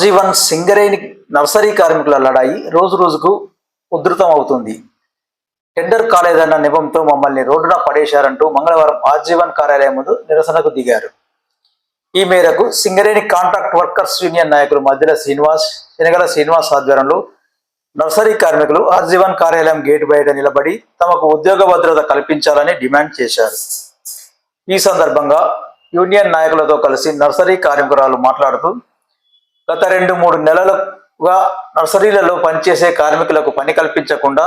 RG one Singareni nursery కార్మికుల లడాయి రోజు రోజుకు ఉధృతం అవుతుంది. టెండర్ కాలేదన్న నెపంతో మమ్మల్ని రోడ్డున పడేశారంటూ మంగళవారం ఆర్జీవన్ కార్యాలయం ముందు నిరసనకు దిగారు. ఈ మేరకు సింగరేణి కాంట్రాక్ట్ వర్కర్స్ యూనియన్ నాయకులు మధ్యల శ్రీనివాస్, శనగల శ్రీనివాస్ ఆధ్వర్యంలో నర్సరీ కార్మికులు ఆర్జీవన్ కార్యాలయం గేటు బయట నిలబడి తమకు ఉద్యోగ భద్రత కల్పించాలని డిమాండ్ చేశారు. ఈ సందర్భంగా యూనియన్ నాయకులతో కలిసి నర్సరీ కార్మికురాలు మాట్లాడుతూ, గత 2-3 నెలలుగా నర్సరీలలో పనిచేసే కార్మికులకు పని కల్పించకుండా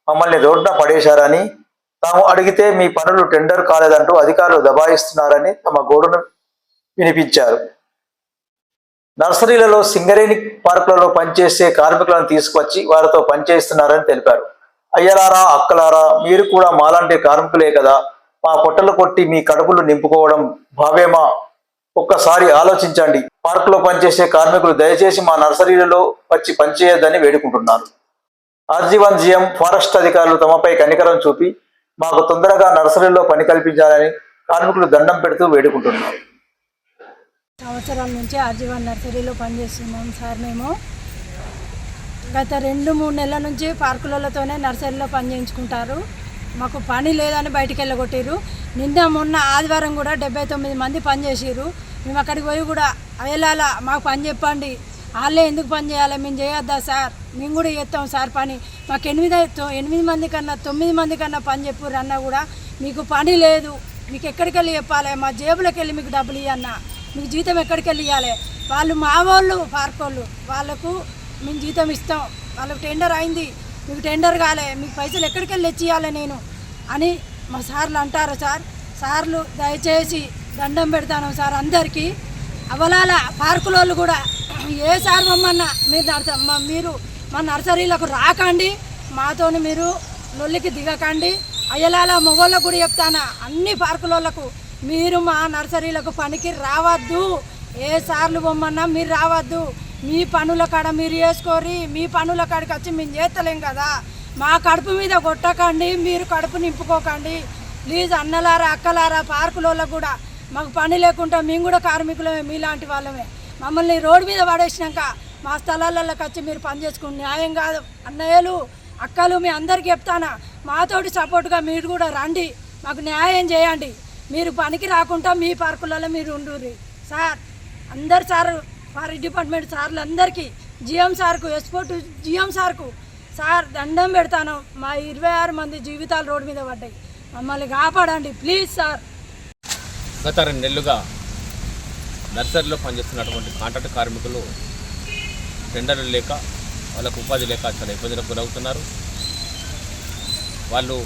మమ్మల్ని రోడ్డున పడేశారని, తాము అడిగితే మీ పనులు టెండర్ కాలేదంటూ అధికారులు దబాయిస్తున్నారని తమ గోడును వినిపించారు. నర్సరీలలో సింగరేణి పార్కులలో పనిచేసే కార్మికులను తీసుకొచ్చి వారితో పనిచేస్తున్నారని తెలిపారు. అయ్యలారా, అక్కలారా, మీరు కూడా మాలాంటి కార్మికులే కదా, మా పొట్టలు కొట్టి మీ కడుపులు నింపుకోవడం భావ్యమా? ఒక్కసారి ఆలోచించండి. పార్కులో పనిచేసే కార్మికులు దయచేసి మా నర్సరీలలో వచ్చి పనిచేయొద్దని వేడుకుంటున్నారు. ఆర్జీవన్ జీఎం, ఫారెస్ట్ అధికారులు తమపై కనికరం చూపి మాకు తొందరగా నర్సరీలో పని కల్పించాలని కార్మికులు దండం పెడుతూ వేడుకుంటున్నారు. సంవత్సరాల నుంచి ఆర్జీవన్ నర్సరీలో పనిచేస్తున్నాం సార్. మేము గత 2-3 నెలల నుంచి పార్కులతోనే నర్సరీలో పని చేయించుకుంటారు. మాకు పని లేదని బయటికి వెళ్ళగొట్టారు. నిన్న మొన్న ఆదివారం కూడా 79 మంది పని చేసారు. మేము అక్కడికి పోయి కూడా అయ్యేలా మాకు పని చెప్పండి, వాళ్ళే ఎందుకు పని చేయాలి, మేము చేయొద్దా సార్, మేము కూడా చేస్తాం సార్ పని, మాకు 8 మంది కన్నా 9 మంది కన్నా పని చెప్పుర్రు అన్నా కూడా మీకు పని లేదు, మీకు ఎక్కడికి వెళ్ళి చెప్పాలి, మా జేబులోకి వెళ్ళి మీకు డబ్బులు ఇవ్వన్నా, మీకు జీతం ఎక్కడికి వెళ్ళి ఇవ్వాలి, వాళ్ళు మా వాళ్ళు పార్కోళ్ళు, వాళ్ళకు మేము జీతం ఇస్తాం, వాళ్ళకు టెండర్ అయింది, మీకు టెండర్ కాలే, మీకు పైసలు ఎక్కడికి వెళ్ళి ఇచ్చేయాలి నేను అని మా సార్లు అంటారు. సార్లు దయచేసి దండం పెడతాను సార్ అందరికీ. అవలాల పార్కులోళ్ళు కూడా ఏ సార్ మమ్మన్నా మీరు మా నర్సరీలకు రాకండి, మాతోని మీరు లొల్లికి దిగకండి. అయ్యలాల మొగోళ్ళకు కూడా చెప్తాను, అన్ని పార్కులోళ్ళకు మీరు మా నర్సరీలకు పనికి రావద్దు. ఏ సార్లు బొమ్మన్నా మీరు రావద్దు. మీ పనుల కాడ మీరు చేసుకోరి, మీ పనుల కాడికి వచ్చి మేము చేస్తలేం కదా, మా కడుపు మీద కొట్టకండి, మీరు కడుపు నింపుకోకండి ప్లీజ్. అన్నలారా, అక్కలారా, పార్కులోళ్ళకు కూడా మాకు పని లేకుండా మేము కూడా కార్మికులమే, మీలాంటి వాళ్ళమే. మమ్మల్ని రోడ్డు మీద పడేసినాక మా స్థలాలలోకి వచ్చి మీరు పని చేసుకుని న్యాయం కాదు. అన్నయ్యలు, అక్కలు, మీ అందరికీ చెప్తానా, మాతోటి సపోర్టుగా మీరు కూడా రండి, మాకు న్యాయం చేయండి. మీరు పనికి రాకుండా మీ పార్కులలో మీరు ఉండుర్రి సార్. అందరు సార్, ఫారెస్ట్ డిపార్ట్మెంట్ సార్లు అందరికీ, జిఎం సార్కు, ఎస్పోర్ట్ జిఎం సార్కు సార్ దండం పెడతాను. మా 26 మంది జీవితాలు రోడ్డు మీద పడ్డాయి, మమ్మల్ని కాపాడండి ప్లీజ్ సార్. గత 2 నెలలుగా నర్సరీలో పనిచేస్తున్నటువంటి కాంట్రాక్ట్ కార్మికులు టెండర్లు లేక, వాళ్ళకు ఉపాధి లేక చాలా ఇబ్బందులకు గురవుతున్నారు. వాళ్ళు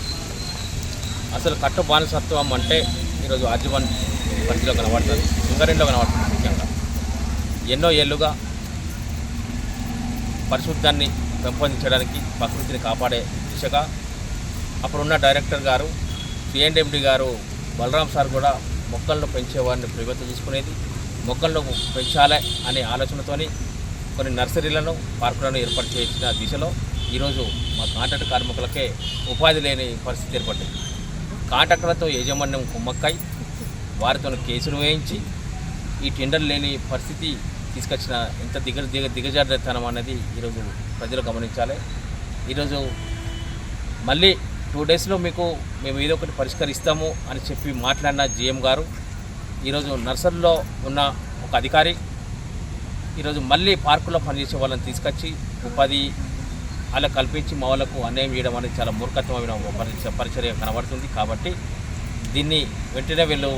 అసలు కట్టు బానిసత్వం అంటే ఈరోజు ఆర్జీవన్ పరిధిలో కనబడుతుంది, సింగరేణిలో కనబడుతుంది. ముఖ్యంగా ఎన్నో ఏళ్ళుగా పరిశుద్ధాన్ని పెంపొందించడానికి, ప్రకృతిని కాపాడే దిశగా అప్పుడున్న డైరెక్టర్ గారు, సిఎండ్ఎండి గారు బలరాం సార్ కూడా మొక్కలను పెంచేవారిని ప్రభుత్వం తీసుకునేది. మొక్కలను పెంచాలి అనే ఆలోచనతోని కొన్ని నర్సరీలను, పార్కులను ఏర్పాటు చేసిన దిశలో ఈరోజు మా కాంట్రాక్ట్ కార్మికులకే ఉపాధి లేని పరిస్థితి ఏర్పడింది. కాంట్రాక్టర్లతో యాజమాన్యం కుమ్మక్కై వారితో కేసులు వేయించి ఈ టెండర్ లేని పరిస్థితి తీసుకొచ్చిన ఎంత దిగజారుతనం అనేది ఈరోజు ప్రజలు గమనించాలి. ఈరోజు మళ్ళీ 2 డేస్లో మేము ఏదో ఒకటి పరిష్కరిస్తాము అని చెప్పి మాట్లాడిన జిఎం గారు ఈరోజు నర్సరీలో ఉన్న ఒక అధికారి ఈరోజు మళ్ళీ పార్కులో పనిచేసే వాళ్ళని తీసుకొచ్చి ఉపాధి అలా కల్పించి మా వాళ్ళకు అన్యాయం చేయడం అనేది చాలా మూర్ఖత్వమైన పరిచర్య కనబడుతుంది. కాబట్టి దీన్ని వెంటనే వీళ్ళు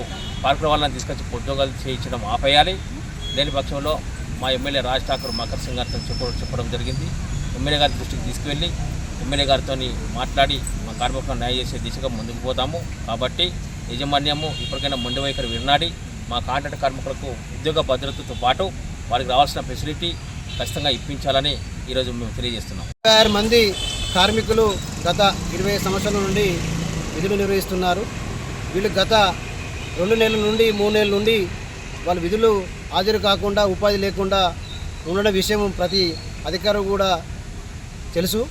పార్కుల వాళ్ళని తీసుకొచ్చి ఉద్యోగాలు చేయించడం ఆపేయాలి. లేని పక్షంలో మా ఎమ్మెల్యే రాజ్ ఠాకూర్ మకర్ సింగ్ గారితో చెప్పడం జరిగింది. ఎమ్మెల్యే గారి దృష్టికి తీసుకువెళ్ళి ఎమ్మెల్యే గారితో మాట్లాడి మా కార్మికులను న్యాయం చేసే దిశగా ముందుకు పోతాము. కాబట్టి యాజమాన్యము ఇప్పటికైనా మొండి వైఖరి వినాడి మా కాంట్రాక్ట్ కార్మికులకు ఉద్యోగ భద్రతతో పాటు వారికి రావాల్సిన ఫెసిలిటీ ఖచ్చితంగా ఇప్పించాలని ఈరోజు మేము తెలియజేస్తున్నాం. 26 మంది కార్మికులు గత 20 సంవత్సరాల నుండి విధులు నిర్వహిస్తున్నారు. వీళ్ళు గత 2 నెలల నుండి 3 నెలల నుండి వాళ్ళ విధులు హాజరు కాకుండా, ఉపాధి లేకుండా ఉండడం విషయం ప్రతి అధికారం కూడా తెలుసు.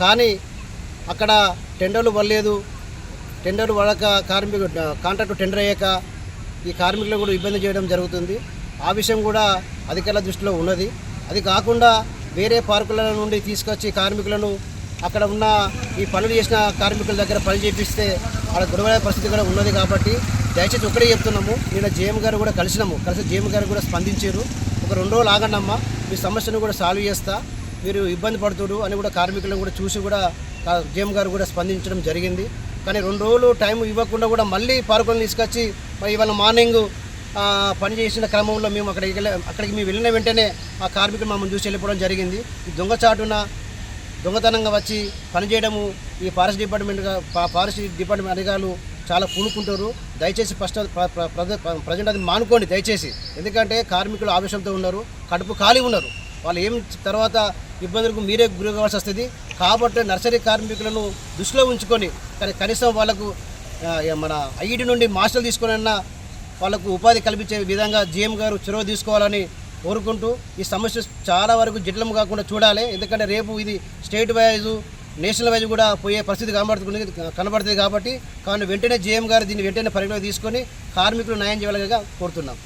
కానీ అక్కడ టెండర్లు పడలేదు. టెండర్లు పడక కాంట్రాక్టు టెండర్ అయ్యాక ఈ కార్మికులు కూడా ఇబ్బంది చేయడం జరుగుతుంది. ఆ విషయం కూడా అధికారుల దృష్టిలో ఉన్నది. అది కాకుండా వేరే పార్కుల నుండి తీసుకొచ్చి కార్మికులను అక్కడ ఉన్న ఈ పనులు చేసిన కార్మికుల దగ్గర పని చేపిస్తే అక్కడ గొడవ పరిస్థితి కూడా ఉన్నది. కాబట్టి దయచేసి ఒకటే చెప్తున్నాము, నిన్న జేఎం గారు కూడా కలిసి జేఎం గారు కూడా స్పందించారు. ఒక 2 రోజులు ఆగండమ్మా, మీ సమస్యను కూడా సాల్వ్ చేస్తా, మీరు ఇబ్బంది పడుతుడు అని కూడా కార్మికులను కూడా చూసి కూడా జేఎం గారు కూడా స్పందించడం జరిగింది. కానీ 2 రోజులు టైం ఇవ్వకుండా కూడా మళ్ళీ పార్కులను తీసుకొచ్చి మరి ఇవాళ మార్నింగ్ పని చేసిన క్రమంలో మేము అక్కడికి మేము వెళ్ళిన వెంటనే ఆ కార్మికులు మమ్మల్ని చూసి వెళ్ళిపోవడం జరిగింది. ఈ దొంగతనంగా వచ్చి పనిచేయడము ఈ ఫారెస్ట్ డిపార్ట్మెంట్ అధికారులు చాలా పూనుకుంటారు. దయచేసి ప్రజెంట్ అది మానుకోండి దయచేసి. ఎందుకంటే కార్మికులు ఆవేశంతో ఉన్నారు, కడుపు ఖాళీ ఉన్నారు, వాళ్ళు ఏం తర్వాత ఇబ్బందులకు మీరే గురి కావాల్సి వస్తుంది. కాబట్టి నర్సరీ కార్మికులను దృష్టిలో ఉంచుకొని కనీసం వాళ్ళకు మన ఐఈడి నుండి మాస్టర్లు తీసుకొని వాళ్ళకు ఉపాధి కల్పించే విధంగా జీఎం గారు చొరవ తీసుకోవాలని కోరుకుంటూ ఈ సమస్య చాలా వరకు జటిలం కాకుండా చూడాలి. ఎందుకంటే రేపు ఇది స్టేట్ వైజు నేషనల్ వైజ్ కూడా పోయే పరిస్థితి కనబడుతుంది. కాబట్టి వెంటనే జీఎం గారు దీన్ని వెంటనే పరిగణలోకి తీసుకొని కార్మికులు న్యాయం చేయాలిగా కోరుతున్నాం.